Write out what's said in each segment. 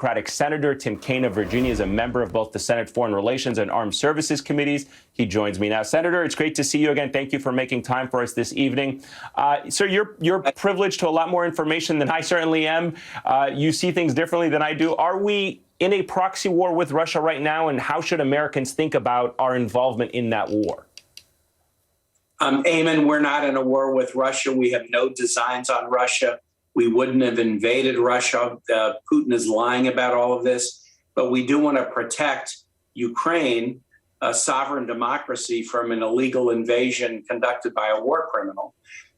Democratic Senator. Tim Kaine of Virginia is a member of both the Senate Foreign Relations and Armed Services Committees. He joins me now. Senator, it's great to see you again. Thank you for making time for us this evening. Sir, you're privileged to a lot more information than I certainly am. You see things differently than I do. Are we in a proxy war with Russia right now, and how should Americans think about our involvement in that war? Ayman, we're not in a war with Russia. We have no designs on Russia. We wouldn't have invaded Russia. Putin is lying about all of this. But we do want to protect Ukraine, a sovereign democracy, from an illegal invasion conducted by a war criminal.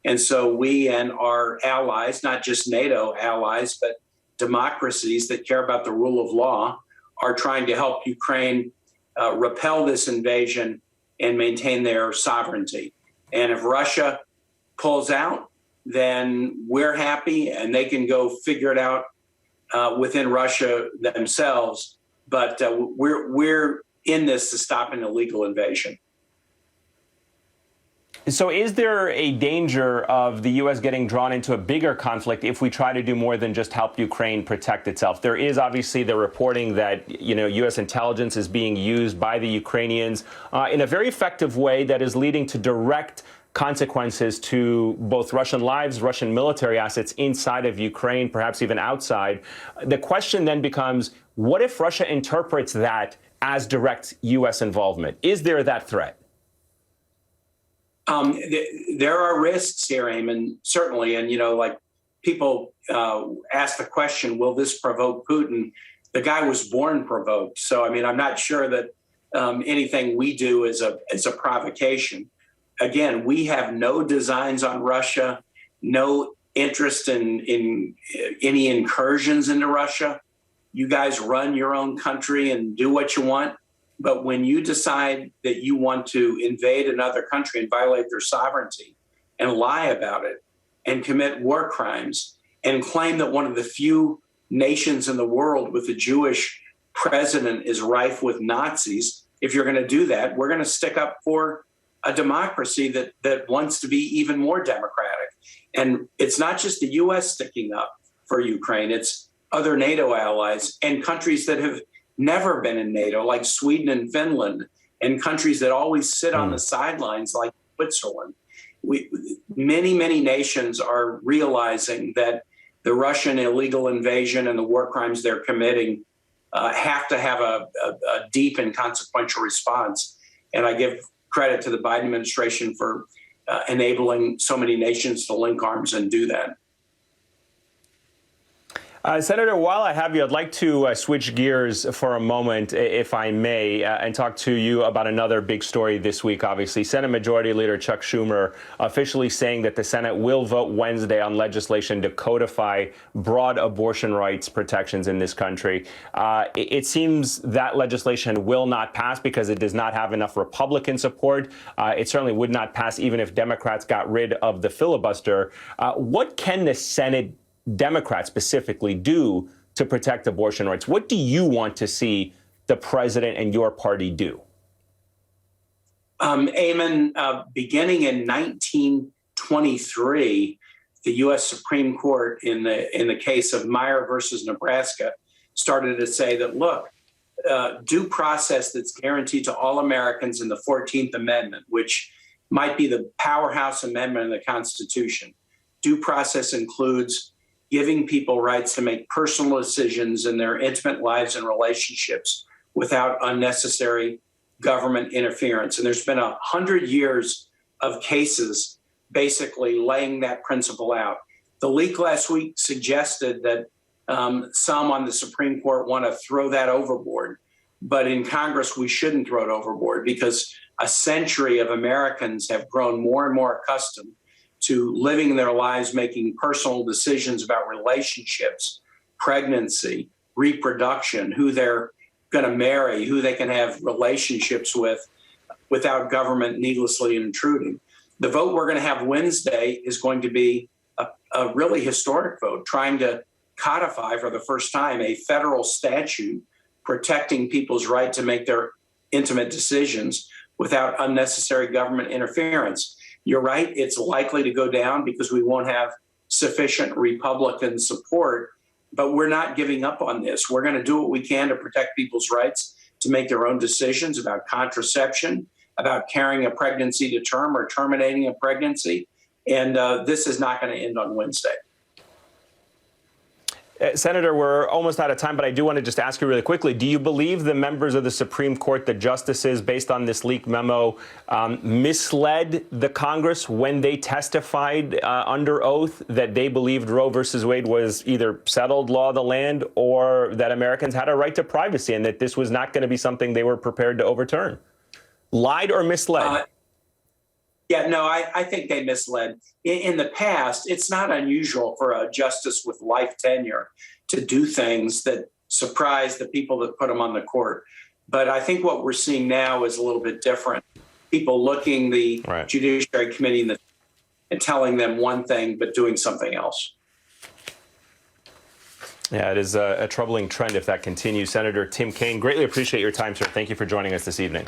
And so we and our allies, not just NATO allies, but democracies that care about the rule of law, are trying to help Ukraine repel this invasion and maintain their sovereignty. And if Russia pulls out, then we're happy and they can go figure it out within Russia themselves. But we're in this to stop an illegal invasion. So is there a danger of the U.S. getting drawn into a bigger conflict if we try to do more than just help Ukraine protect itself? There is obviously the reporting that, U.S. intelligence is being used by the Ukrainians in a very effective way that is leading to direct consequences to both Russian lives, Russian military assets inside of Ukraine, perhaps even outside. The question then becomes, what if Russia interprets that as direct U.S. involvement? Is there that threat? There are risks here, Ayman, certainly. And, like people ask the question, will this provoke Putin? The guy was born provoked. So, I'm not sure that anything we do is a provocation. Again, we have no designs on Russia, no interest in any incursions into Russia. You guys run your own country and do what you want. But when you decide that you want to invade another country and violate their sovereignty and lie about it and commit war crimes and claim that one of the few nations in the world with a Jewish president is rife with Nazis, if you're going to do that, we're going to stick up for a democracy that wants to be even more democratic. And it's not just the U.S. sticking up for Ukraine, it's other NATO allies and countries that have never been in NATO, like Sweden and Finland, and countries that always sit on the sidelines, like Switzerland. Many nations are realizing that the Russian illegal invasion and the war crimes they're committing have to have a deep and consequential response. And I give credit to the Biden administration for enabling so many nations to link arms and do that. Senator, while I have you, I'd like to switch gears for a moment, if I may, and talk to you about another big story this week, obviously. Senate Majority Leader Chuck Schumer officially saying that the Senate will vote Wednesday on legislation to codify broad abortion rights protections in this country. It seems that legislation will not pass because it does not have enough Republican support. It certainly would not pass even if Democrats got rid of the filibuster. What can the Senate Democrats specifically do to protect abortion rights? What do you want to see the president and your party do? Ayman, beginning in 1923, the U.S. Supreme Court in the case of Meyer versus Nebraska started to say that, look, due process that's guaranteed to all Americans in the 14th Amendment, which might be the powerhouse amendment in the Constitution. Due process includes giving people rights to make personal decisions in their intimate lives and relationships without unnecessary government interference. And there's been 100 years of cases basically laying that principle out. The leak last week suggested that some on the Supreme Court want to throw that overboard. But in Congress, we shouldn't throw it overboard because a century of Americans have grown more and more accustomed to living their lives, making personal decisions about relationships, pregnancy, reproduction, who they're going to marry, who they can have relationships with without government needlessly intruding. The vote we're going to have Wednesday is going to be a really historic vote, trying to codify for the first time a federal statute protecting people's right to make their intimate decisions without unnecessary government interference. You're right, it's likely to go down because we won't have sufficient Republican support. but we're not giving up on this. We're going to do what we can to protect people's rights to make their own decisions about contraception, about carrying a pregnancy to term or terminating a pregnancy. And this is not going to end on Wednesday. Senator, we're almost out of time, but I do want to just ask you really quickly. Do you believe the members of the Supreme Court, the justices, based on this leaked memo, misled the Congress when they testified under oath that they believed Roe versus Wade was either settled law of the land or that Americans had a right to privacy and that this was not going to be something they were prepared to overturn? Lied or misled? Yeah, no, I think they misled. In the past, it's not unusual for a justice with life tenure to do things that surprise the people that put them on the court. But I think what we're seeing now is a little bit different. People looking the Judiciary Committee and telling them one thing, but doing something else. Yeah, it is a troubling trend if that continues. Senator Tim Kaine, greatly appreciate your time, sir. Thank you for joining us this evening.